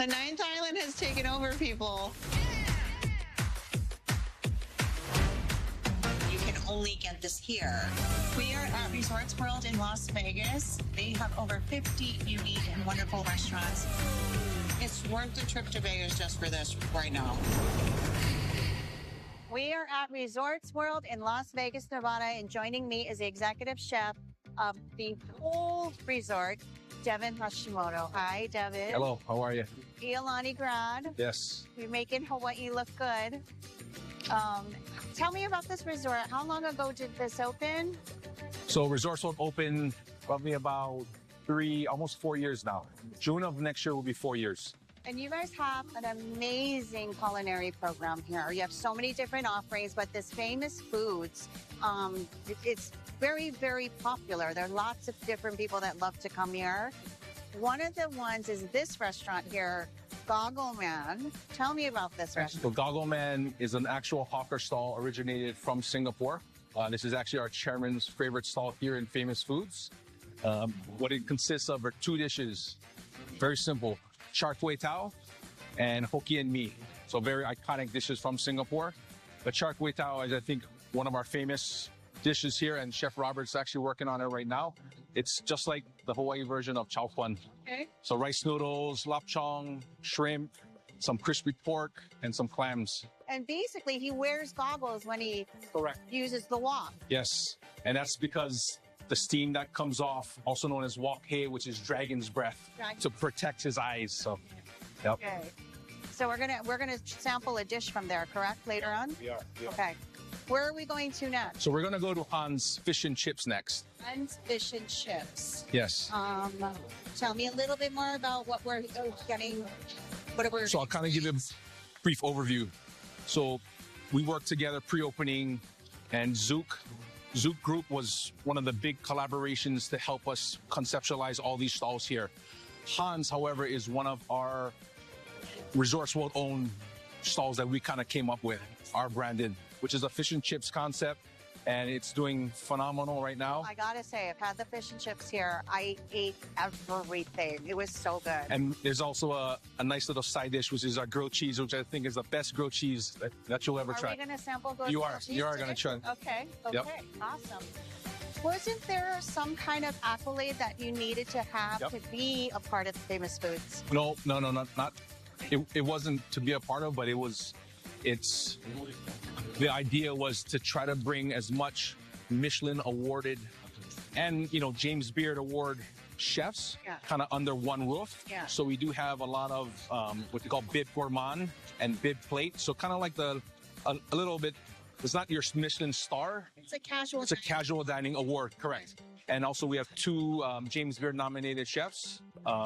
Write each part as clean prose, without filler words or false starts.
The Ninth Island has taken over, people. You can only get this here. We are at Resorts World in Las Vegas. They have over 50 unique and wonderful restaurants. It's worth the trip to Vegas just for this right now. We are at Resorts World in Las Vegas, Nevada, and joining me is the executive chef of the whole resort, Devin Hashimoto. Hi, Devin. Hello, how are you? Iolani grad. Yes. You're making Hawaii look good. Tell me about this resort. How long ago did this open? So Resorts World opened probably about almost 4 years now. June of next year will be 4 years. And you guys have an amazing culinary program here. You have so many different offerings, but this famous foods, it's very, very popular. There are lots of different people that love to come here. One of the ones is this restaurant here, Goggle Man. Tell me about this restaurant. So Goggle Man is an actual hawker stall originated from Singapore. This is actually our chairman's favorite stall here in Famous Foods. What it consists of are 2 dishes. Very simple. Char Kway Tao and Hokkien mee. So very iconic dishes from Singapore. The Char Kway Tao is, I think, one of our famous dishes here, and Chef Robert's actually working on it right now. It's just like the Hawaii version of chao fun. Okay. So rice noodles, lapchong, shrimp, some crispy pork, and some clams. And basically, he wears goggles when he Correct. uses the wok. Yes, and that's because the steam that comes off, also known as wok hei, which is dragon's breath, to protect his eyes. So, yep. Okay. So we're gonna sample a dish from there, correct? Later on. We are. Okay. Where are we going to next? So we're gonna go to Han's Fish and Chips next. Han's Fish and Chips. Yes. Tell me a little bit more about what we're getting. Whatever. So I'll kind of give you a brief overview. So we worked together pre-opening, and Zook Group was one of the big collaborations to help us conceptualize all these stalls here. Han's, however, is one of our Resorts World owned stalls that we kind of came up with, our branded, which is a fish and chips concept, and it's doing phenomenal right now. I gotta say, I've had the fish and chips here. I ate everything. It was so good. And there's also a nice little side dish, which is our grilled cheese, which I think is the best grilled cheese that you'll ever try. Are we gonna sample those? You are gonna try. Okay. Yep. Awesome. Wasn't there some kind of accolade that you needed to have to be a part of Famous Foods? No, not. It wasn't to be a part of, but the idea was to try to bring as much Michelin awarded and, James Beard Award chefs kind of under one roof. Yeah. So we do have a lot of what they call Bib Gourmand and Bib Plate. So kind of like a little bit, it's not your Michelin star. It's a casual. It's a casual dining award, correct. And also we have 2 James Beard nominated chefs,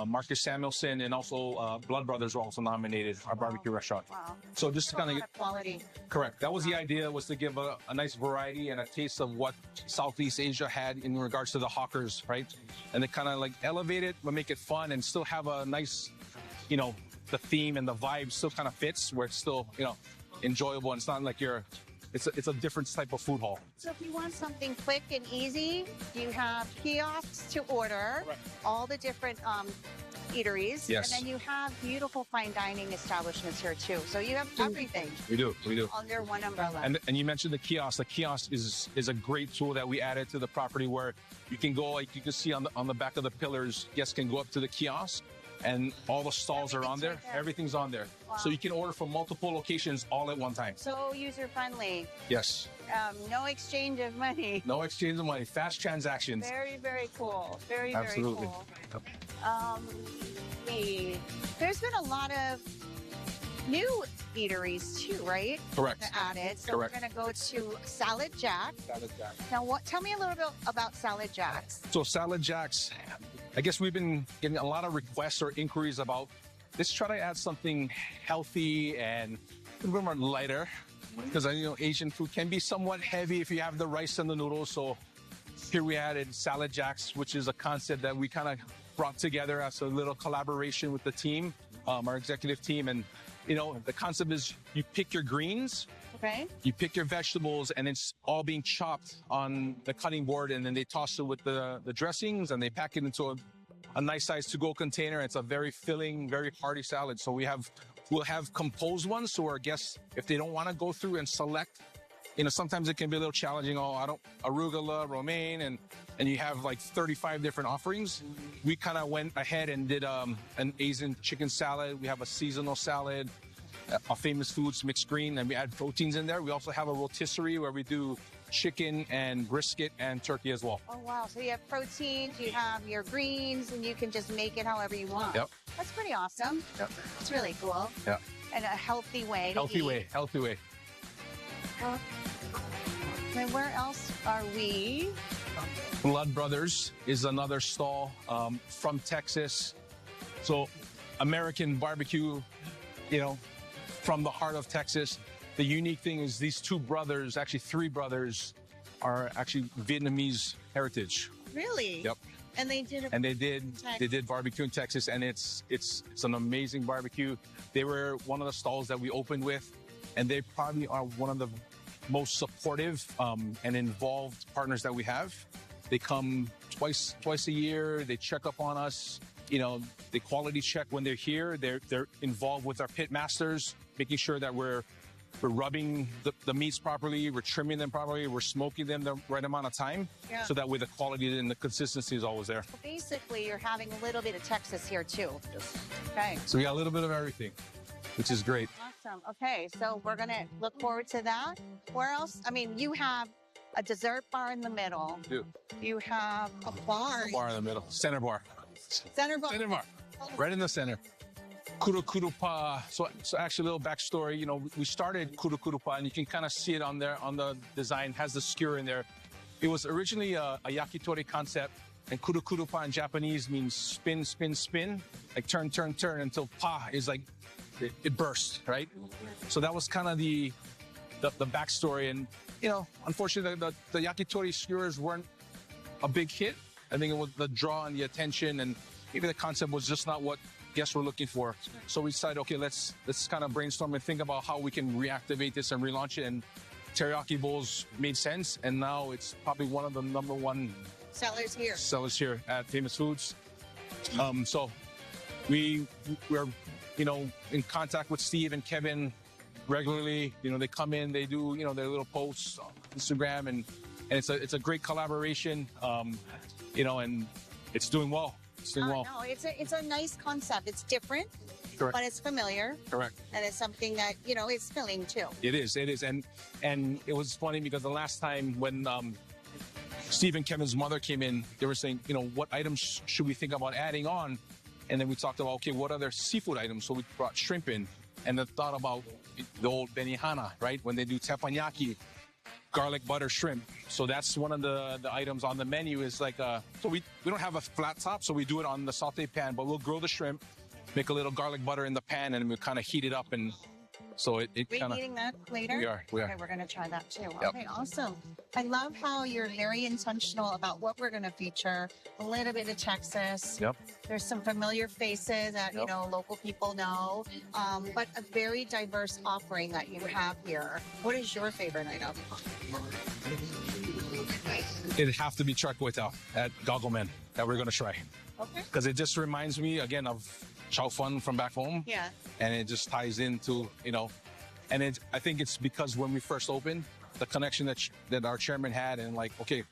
Marcus Samuelson, and also Blood Brothers were also nominated, our barbecue restaurant. Wow. So just to kind of get quality. correct. That was the idea, was to give a nice variety and a taste of what Southeast Asia had in regards to the hawkers, right? And they kind of like elevate it, but make it fun and still have a nice, the theme and the vibe still kind of fits where it's still, enjoyable, and it's not like it's a different type of food hall. So if you want something quick and easy, you have kiosks to order, all the different eateries. Yes. And then you have beautiful fine dining establishments here too. So you have everything. We do. Under one umbrella. And you mentioned the kiosk. The kiosk is a great tool that we added to the property where you can go, like you can see on the back of the pillars, guests can go up to the kiosk and all the stalls are on there. Everything's on there. Wow. So you can order from multiple locations all at one time. So user friendly. Yes. No exchange of money. No exchange of money. Fast transactions. Very, very cool. Very, Absolutely. very cool. There's been a lot of new eateries too, right? Correct. Added. So Correct. we're going to go to Salad Jack. Salad Jack. Now, tell me a little bit about Salad Jacks. So Salad Jacks, I guess we've been getting a lot of requests or inquiries about, let's try to add something healthy and a little more lighter, because Asian food can be somewhat heavy if you have the rice and the noodles. So here we added Salad Jacks, which is a concept that we kind of brought together as a little collaboration with the team, our executive team. And, the concept is you pick your greens, Okay. you pick your vegetables, and it's all being chopped on the cutting board, and then they toss it with the dressings, and they pack it into a nice size to-go container. It's a very filling, very hearty salad. So we'll have composed ones. So our guests, if they don't want to go through and select, sometimes it can be a little challenging. Oh, I don't arugula, romaine, and you have like 35 different offerings. We kind of went ahead and did an Asian chicken salad. We have a seasonal salad, a famous foods mixed green, and we add proteins in there. We also have a rotisserie where we do chicken and brisket and turkey as well. Oh, wow. So you have proteins, you have your greens, and you can just make it however you want. Yep. That's pretty awesome. Yep. It's really cool. Yeah. And a healthy way to Healthy eat. way. And where else are we? Blood Brothers is another stall from Texas. So American barbecue, from the heart of Texas. The unique thing is these two brothers, actually three brothers, are actually Vietnamese heritage. Really? Yep. And they did And they did barbecue in Texas, and it's an amazing barbecue. They were one of the stalls that we opened with, and they probably are one of the most supportive and involved partners that we have. They come twice a year. They check up on us. They quality check when they're here. They're involved with our pit masters, making sure that we're rubbing the meats properly, we're trimming them properly, we're smoking them the right amount of time, so that way the quality and the consistency is always there. Basically, you're having a little bit of Texas here too. Yes. Okay. So we got a little bit of everything, which is great. Awesome. Okay, so we're gonna look forward to that. Where else? I mean, you have a dessert bar in the middle. Do. You have a bar. Bar in the middle, center bar. Center bar. Center bar, right in the center. Kuro Kuro Pa. So actually, a little backstory. We started Kuro Kuro Pa, and you can kind of see it on there on the design. Has the skewer in there. It was originally a yakitori concept, and Kuro Kuro Pa in Japanese means spin, spin, spin, like turn, turn, turn until Pa is like it burst, right? So that was kind of the backstory, and unfortunately, the yakitori skewers weren't a big hit. I think it was the draw and the attention, and maybe the concept was just not what guests were looking for. So we decided, okay, let's kind of brainstorm and think about how we can reactivate this and relaunch it. And teriyaki bowls made sense, and now it's probably one of the #1 sellers here at Famous Foods. So we're in contact with Steve and Kevin regularly. They come in, they do their little posts on Instagram, and it's a great collaboration. And it's doing well. It's doing well. No, it's a nice concept. It's different, Correct. but it's familiar. Correct. And it's something that it's filling too. It is, and it was funny because the last time when Steve and Kevin's mother came in, they were saying, what items should we think about adding on? And then we talked about, okay, what other seafood items? So we brought shrimp in, and then thought about the old benihana, right? When they do teppanyaki, garlic butter shrimp. So that's one of the items on the menu is like, so we don't have a flat top, so we do it on the saute pan, but we'll grill the shrimp, make a little garlic butter in the pan, and we'll kind of heat it up. And so it We're kind of... eating that later? We are. Okay, we're going to try that too. Yep. Okay, awesome. I love how you're very intentional about what we're going to feature. A little bit of Texas. Yep. There's some familiar faces that, Yep. local people know, but a very diverse offering that you have here. What is your favorite item? It'd have to be char kway teow at Goggleman that we're going to try. Okay. Because it just reminds me, again, of chow fun from back home. Yeah. And it just ties into, and I think it's because when we first opened, the connection that our chairman had, and like, okay,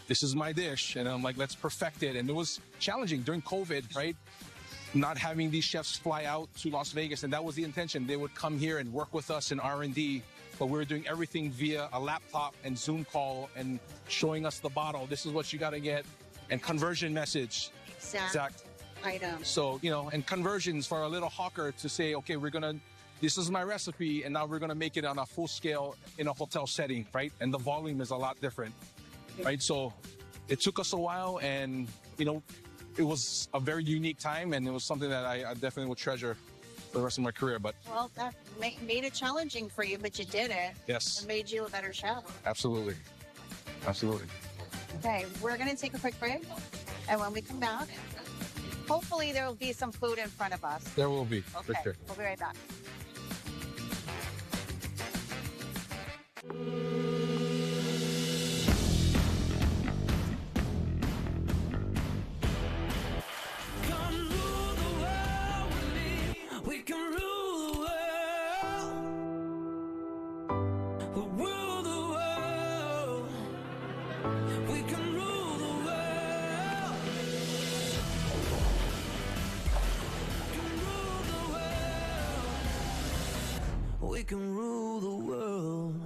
this is my dish, and I'm like, let's perfect it. And it was challenging during COVID, right? Not having these chefs fly out to Las Vegas, and that was the intention. They would come here and work with us in R&D, but we were doing everything via a laptop and Zoom call and showing us the bottle. This is what you got to get, and conversion message. Exact item. So, and conversions for a little hawker to say, okay, this is my recipe, and now we're going to make it on a full scale in a hotel setting, right? And the volume is a lot different, right? So it took us a while, and, it was a very unique time, and it was something that I definitely will treasure for the rest of my career. But Well, that made it challenging for you, but you did it. yes, It made you a better chef. absolutely. Absolutely. Okay, we're going to take a quick break. And when we come back, hopefully there will be some food in front of us. There will be, for Okay, sure. we'll be right back. we can rule the world.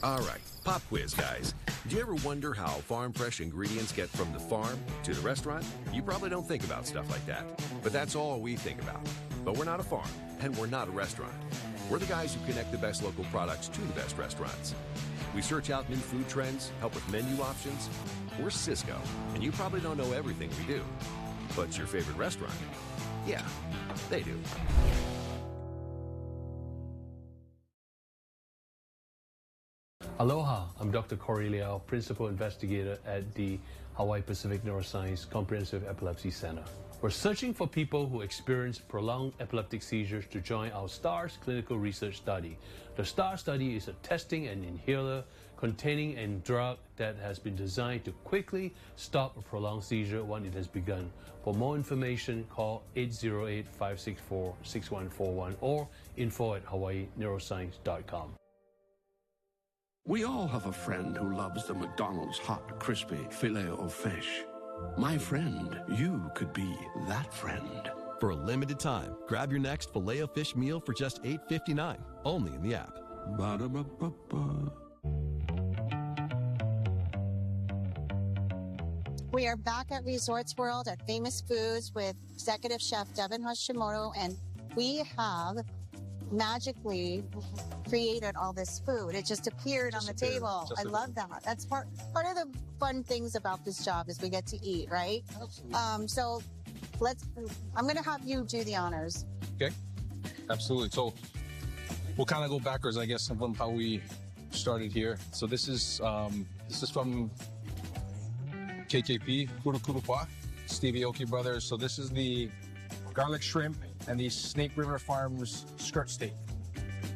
All right, pop quiz, guys. Do you ever wonder how farm fresh ingredients get from the farm to the restaurant? You probably don't think about stuff like that, but that's all we think about. But we're not a farm, and we're not a restaurant. We're the guys who connect the best local products to the best restaurants. We search out new food trends, help with menu options. We're Cisco, and you probably don't know everything we do. But your favorite restaurant? Yeah, they do. Aloha, I'm Dr. Corey Liao, Principal Investigator at the Hawaii Pacific Neuroscience Comprehensive Epilepsy Center. We're searching for people who experience prolonged epileptic seizures to join our STARS clinical research study. The STARS study is a testing an inhaler containing a drug that has been designed to quickly stop a prolonged seizure when it has begun. For more information, call 808-564-6141 or info@hawaiineuroscience.com. We all have a friend who loves the McDonald's hot, crispy Filet-O-Fish. My friend, you could be that friend. For a limited time, grab your next Filet-O-Fish meal for just $8.59, only in the app. Ba-da-ba-ba-ba. We are back at Resorts World at Famous Foods with Executive Chef Devin Hashimoto, and we have magically created all this food. It just appered on the table. I love that. That's part of the fun things about this job is we get to eat, right? So I'm going to have you do the honors. Okay, absolutely. So we'll kind of go backwards, I guess, from how we started here. So this is from KKP, Kurukurupua, Stevie Aoki Brothers. So this is the garlic shrimp and the Snake River Farms skirt steak,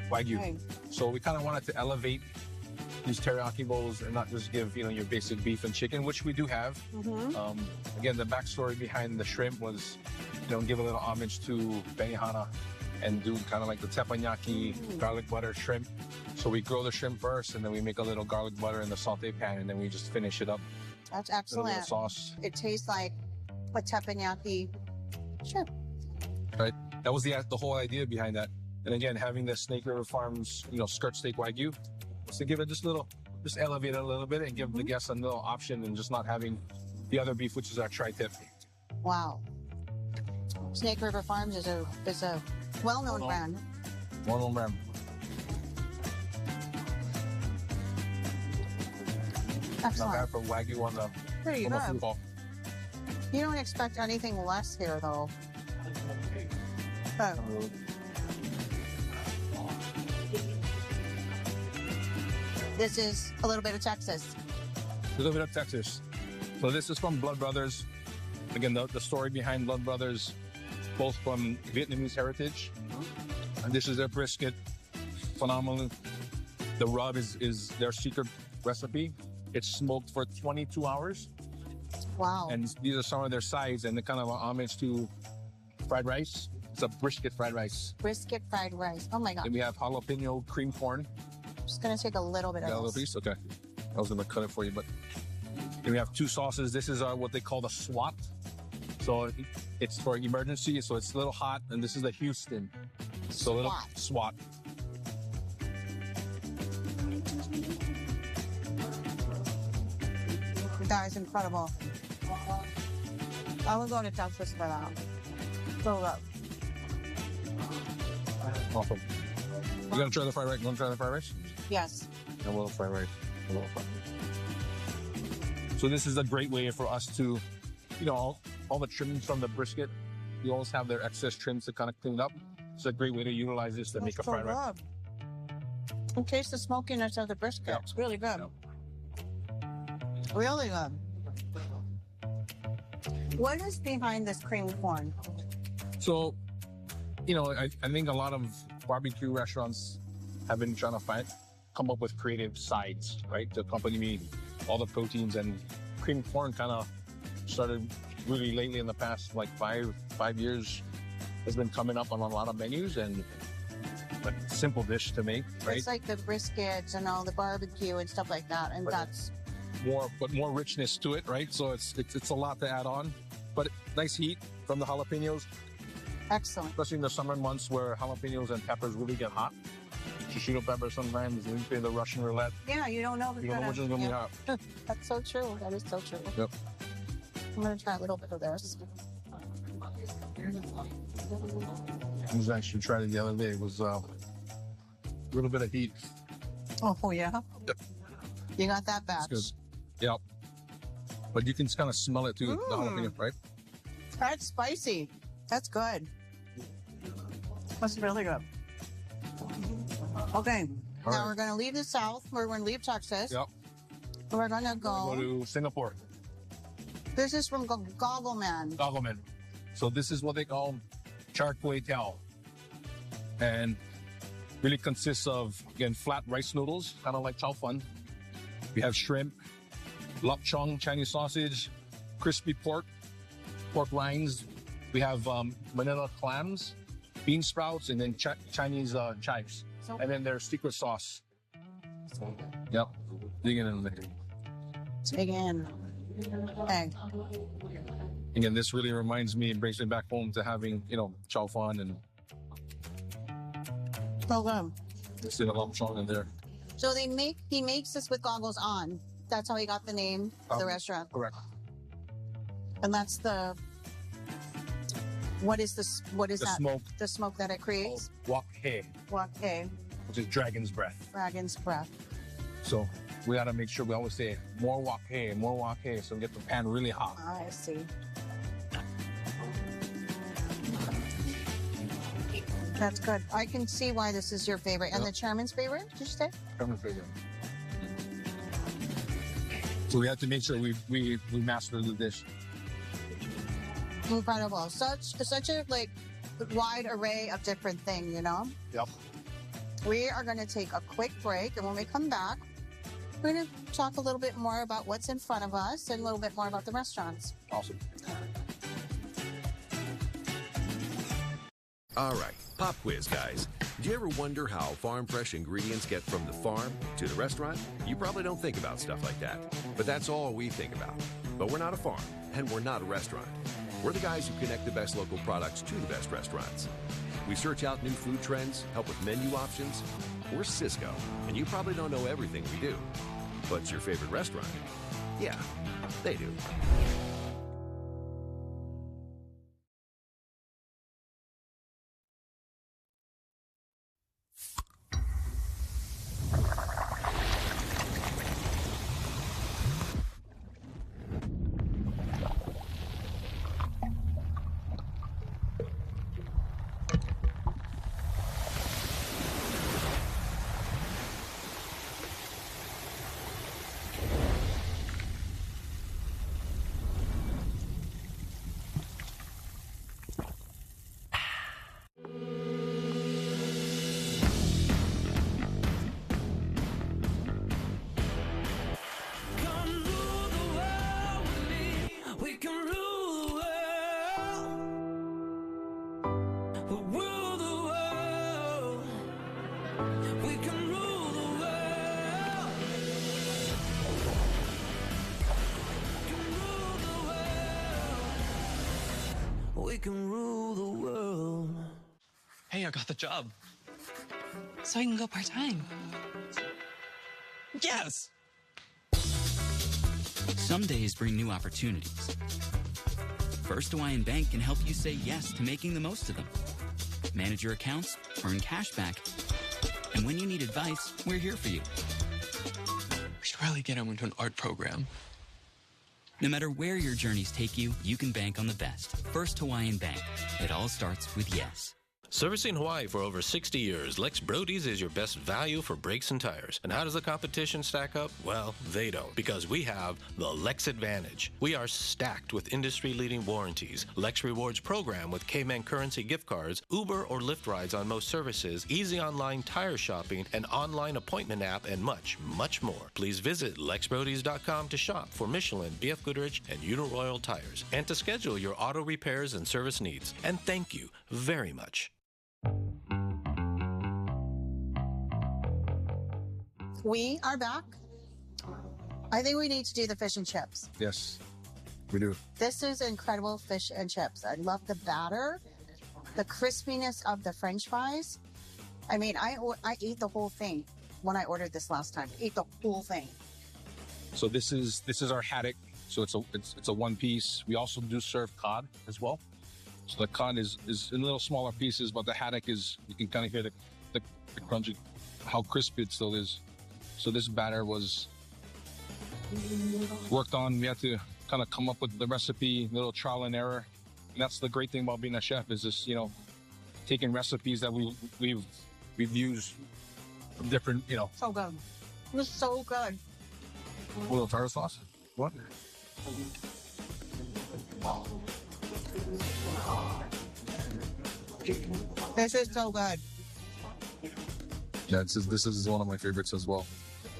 Wagyu. Okay. So we kind of wanted to elevate these teriyaki bowls and not just give, your basic beef and chicken, which we do have. Again, the backstory behind the shrimp was, give a little homage to Benihana and do kind of like the teppanyaki garlic butter shrimp. So we grill the shrimp first, and then we make a little garlic butter in the saute pan, and then we just finish it up. That's with a excellent. little sauce. It tastes like a teppanyaki shrimp. Right? That was the whole idea behind that. And again, having the Snake River Farms, skirt steak Wagyu, was to give it just elevate it a little bit and give the guests a little option and just not having the other beef, which is our tri-tip. Wow. Snake River Farms is a well-known brand. Well-known brand. Not Excellent. bad for Wagyu on the Pretty on the good. food hall. You don't expect anything less here, though. Oh. This is a little bit of Texas. A little bit of Texas. So this is from Blood Brothers. Again, the story behind Blood Brothers, both from Vietnamese heritage. And this is their brisket. Phenomenal. The rub is their secret recipe. It's smoked for 22 hours. Wow. And these are some of their sides, and the kind of homage to fried rice. It's a brisket fried rice. Brisket fried rice. Oh my God. Then we have jalapeno cream corn. I'm just going to take a little bit Got a of little this. piece? Okay. I was going to cut it for you, but then we have two sauces. This is what they call the SWAT. So it's for emergency, so it's a little hot, and this is the Houston. So a little SWAT. That is incredible. I will go to Texas for that. So good. Awesome. You gonna try the fried rice? You wanna try the fried rice? Yes. A little fried rice. So this is a great way for us to, all the trimmings from the brisket, you always have their excess trims to kind of clean up. It's a great way to utilize this to make a fried rice. You taste the smokiness of the brisket. Yeah. It's really good. Yeah. Really good. What is behind this cream corn? So, I think a lot of barbecue restaurants, have been trying to come up with creative sides, right, to accompany all the proteins. And cream corn kind of started really lately in the past, like five years, has been coming up on a lot of menus, and a simple dish to make, right? It's like the briskets and all the barbecue and stuff like that, and that's more richness to it, right? So it's a lot to add on, but nice heat from the jalapenos, excellent. especially in the summer months where jalapenos and peppers really get hot. Shishito pepper sometimes, we play the Russian roulette. Yeah, you don't know. You don't know which is going to be hot. That's so true. That is so true. Yep. I'm going to try a little bit of this. I was actually trying it the other day. It was a little bit of heat. Oh, yeah? Yep. You got that batch. It's good. Yep. But you can kind of smell it too, the jalapeno, right? That's spicy. That's good. That's really good. Okay. All now right. we're going to leave the South. We're going to leave Texas. Yep. We're going to Go to Singapore. This is from Goggleman. Goggleman. So this is what they call char kway teow. And really consists of, again, flat rice noodles, kind of like chow fun. We have shrimp, lap chong, Chinese sausage, crispy pork rinds. We have manila clams, bean sprouts, and then Chinese chives. And then their secret sauce. Yep. Digging in there. Dig in. Okay. Again, this really reminds me and brings me back home to having, chow fun and So good. just a lump chong in there. So he makes this with goggles on. That's how he got the name of the restaurant. Correct. And that's what is this? What is The that? smoke. The smoke that it creates. Wok hei, Wok hei, which is dragon's breath. dragon's breath. So we got to make sure we always say more wok hei, so we get the pan really hot. I see. That's good. I can see why this is your favorite. And Yep. the chairman's favorite, did you say? Come and figure. So we have to make sure we master the dish. Incredible. Such a wide array of different things, Yep. We are going to take a quick break, and when we come back, we're going to talk a little bit more about what's in front of us and a little bit more about the restaurants. Awesome. All right, pop quiz, guys. Do you ever wonder how farm fresh ingredients get from the farm to the restaurant? You probably don't think about stuff like that, but that's all we think about. But we're not a farm, and we're not a restaurant. We're the guys who connect the best local products to the best restaurants. We search out new food trends, help with menu options. We're Cisco, and you probably don't know everything we do. But your favorite restaurant? Yeah, they do. We can rule the world. Hey, I got the job. So I can go part-time. Yes! Some days bring new opportunities. First Hawaiian Bank can help you say yes to making the most of them. Manage your accounts, earn cash back, and when you need advice, we're here for you. We should really get him into an art program. No matter where your journeys take you, you can bank on the best. First Hawaiian Bank. It all starts with yes. Servicing Hawaii for over 60 years, Lex Brody's is your best value for brakes and tires. And how does the competition stack up? Well, they don't, because we have the Lex Advantage. We are stacked with industry-leading warranties, Lex Rewards program with Cayman currency gift cards, Uber or Lyft rides on most services, easy online tire shopping, an online appointment app, and much, much more. Please visit LexBrodys.com to shop for Michelin, BF Goodrich, and Uniroyal tires, and to schedule your auto repairs and service needs. And thank you very much. We are back. I think we need to do the fish and chips. Yes, we do. This is incredible fish and chips. I love the batter, the crispiness of the French fries. I mean, I ate the whole thing when I ordered this last time. Ate the whole thing. So this is our haddock. So it's a one piece. We also do serve cod as well. So the cod is in little smaller pieces, but the haddock is, you can kind of hear the crunchy, how crispy it still is. So this batter was worked on. We had to kind of come up with the recipe, little trial and error. And that's the great thing about being a chef, is just, taking recipes that we've used from different, So good. It was so good. A little tartar sauce. What? This is so good. Yeah, this is one of my favorites as well.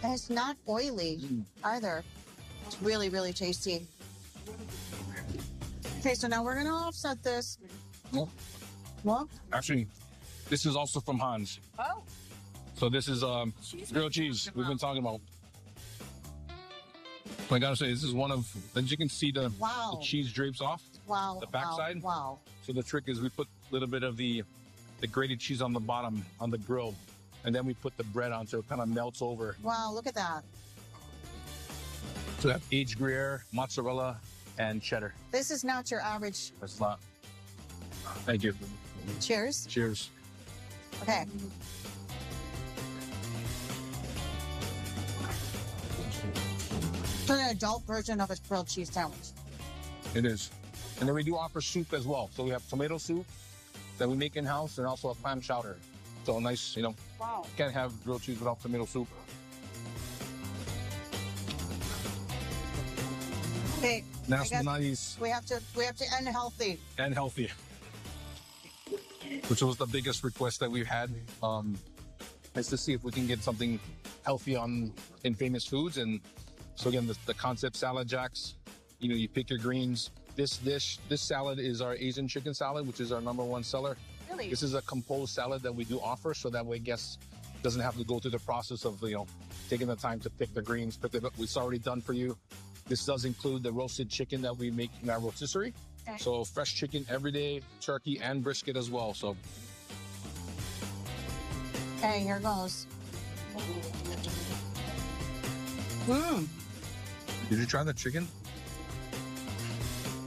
And it's not oily either. It's really, really tasty. Okay, so now we're going to offset this. Well, What? actually, this is also from Hans. Oh. So this is grilled cheese we've been talking about. So I gotta say, this is one of, as you can see, the cheese drapes off Wow. the backside. Wow. So the trick is we put a little bit of the grated cheese on the bottom on the grill, and then we put the bread on so it kind of melts over. Wow, look at that. So we have aged Gruyere, mozzarella, and cheddar. This is not your average. That's not. Thank you. Cheers. Cheers. Okay. It's an adult version of a grilled cheese sandwich. It is. And then we do offer soup as well. So we have tomato soup that we make in-house, and also a clam chowder. So a nice, Wow. can't have grilled cheese without tomato soup. Okay. That's I guess nice We have to end healthy. and healthy, which was the biggest request that we've had. Is to see if we can get something healthy in Famous Foods. And so again, the concept Salad Jacks, you pick your greens. This salad is our Asian chicken salad, which is our #1 seller. Really? This is a composed salad that we do offer, so that way guests doesn't have to go through the process of taking the time to pick the greens. But it's already done for you. This does include the roasted chicken that we make in our rotisserie. Okay. So fresh chicken every day, turkey and brisket as well. So Okay, here goes. did you try the chicken?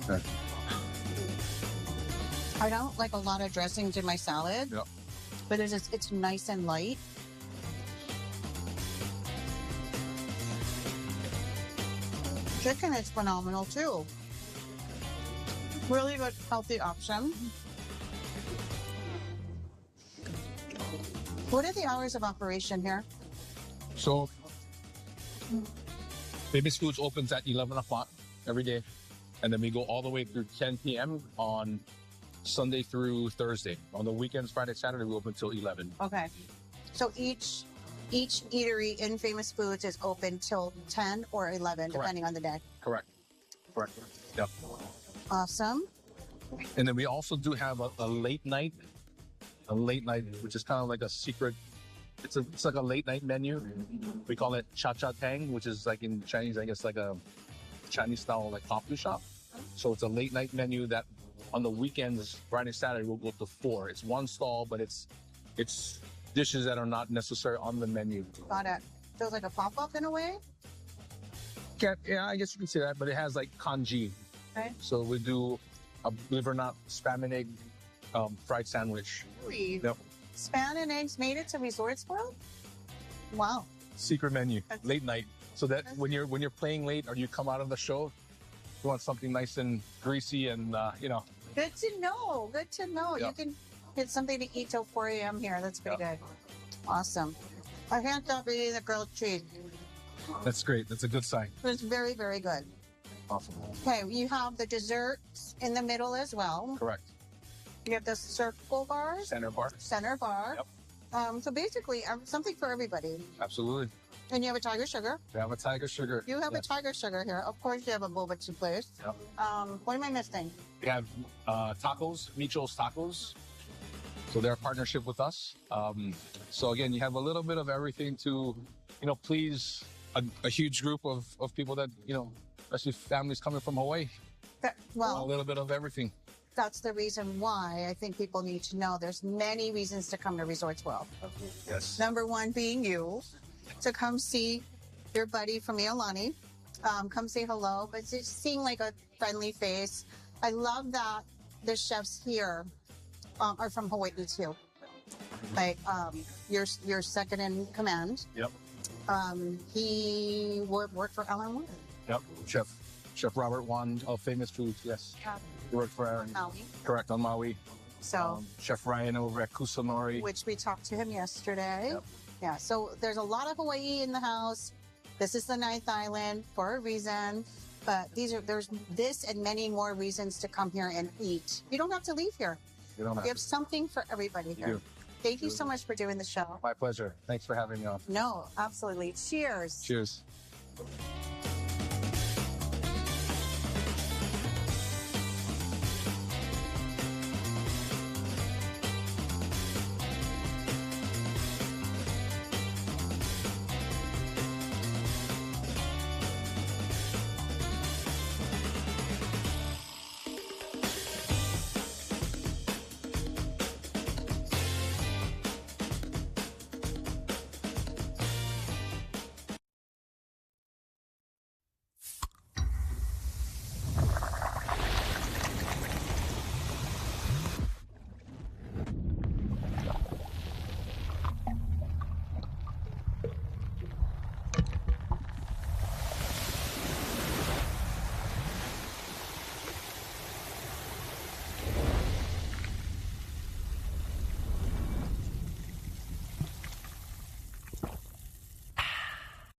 Okay. I don't like a lot of dressings in my salad. Yep. But it's nice and light. Chicken is phenomenal too. Really good, healthy option. What are the hours of operation here? So Famous Foods opens at 11 o'clock every day. And then we go all the way through 10 p.m. on Sunday through Thursday. On the weekends, Friday, Saturday, we open till 11. Okay. So each eatery in Famous Foods is open till 10 or 11, depending on the day. Correct. Yep. Awesome. And then we also do have a late night, which is kind of like a secret. It's like a late night menu. We call it Cha Cha Tang, which is like in Chinese, I guess, like a Chinese style like coffee shop. So it's a late night menu that on the weekends, Friday, Saturday, we'll go to 4. It's one stall, but it's dishes that are not necessary on the menu. Got it. So it's like a pop-up in a way? Yeah, I guess you can say that, but it has like kanji. Okay. So we do, believe it or not, spam and egg fried sandwich. Really? Yep. Spam and eggs made it to Resorts World? Wow. Secret menu, late night. So that when you're playing late or you come out of the show, you want something nice and greasy and Good to know. Good to know. Yep. get something to eat till 4 a.m. here. That's pretty good. Awesome. I can't stop eating the grilled cheese. That's great. That's a good sign. It's very, very good. Awesome. Okay, you have the desserts in the middle as well. Correct. You have the circle bars. Center bar. Center bar. Yep. So basically, something for everybody. Absolutely. And you have a tiger sugar. We have a tiger sugar. You have Yes. a tiger sugar here. Of course, you have a boba tea place. Yep. What am I missing? We have tacos, Micho's Tacos. So they're a partnership with us. So again, you have a little bit of everything to, please a huge group of people that, especially families coming from Hawaii. Well, a little bit of everything. That's the reason why I think people need to know there's many reasons to come to Resorts World. Yes. Number one being you, to come see your buddy from Iolani. Come say hello, but just seeing like a friendly face. I love that the chefs here are from Hawaii too. Like your second in command. Yep. He worked for Alan Wood. Yep. Chef Robert Wan of Famous Foods. Yes. He worked for Maui. Correct, on Maui. So Chef Ryan over at Kusanori. which we talked to him yesterday. Yep. Yeah, so there's a lot of Hawaii in the house. This is the 9th island for a reason, but there's this and many more reasons to come here and eat. You don't have to leave here. You don't have We have something for everybody here. do. Thank you so much for doing the show. My pleasure. Thanks for having me on. No, absolutely. Cheers. Cheers.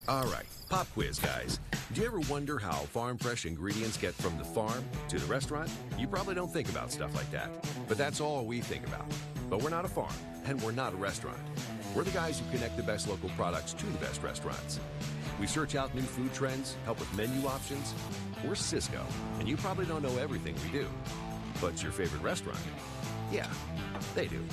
All right, pop quiz, guys. Do you ever wonder how farm fresh ingredients get from the farm to the restaurant? You probably don't think about stuff like that, but that's all we think about. But we're not a farm, and we're not a restaurant. We're the guys who connect the best local products to the best restaurants. We search out new food trends, help with menu options. We're Cisco, and you probably don't know everything we do. But your favorite restaurant? Yeah, they do.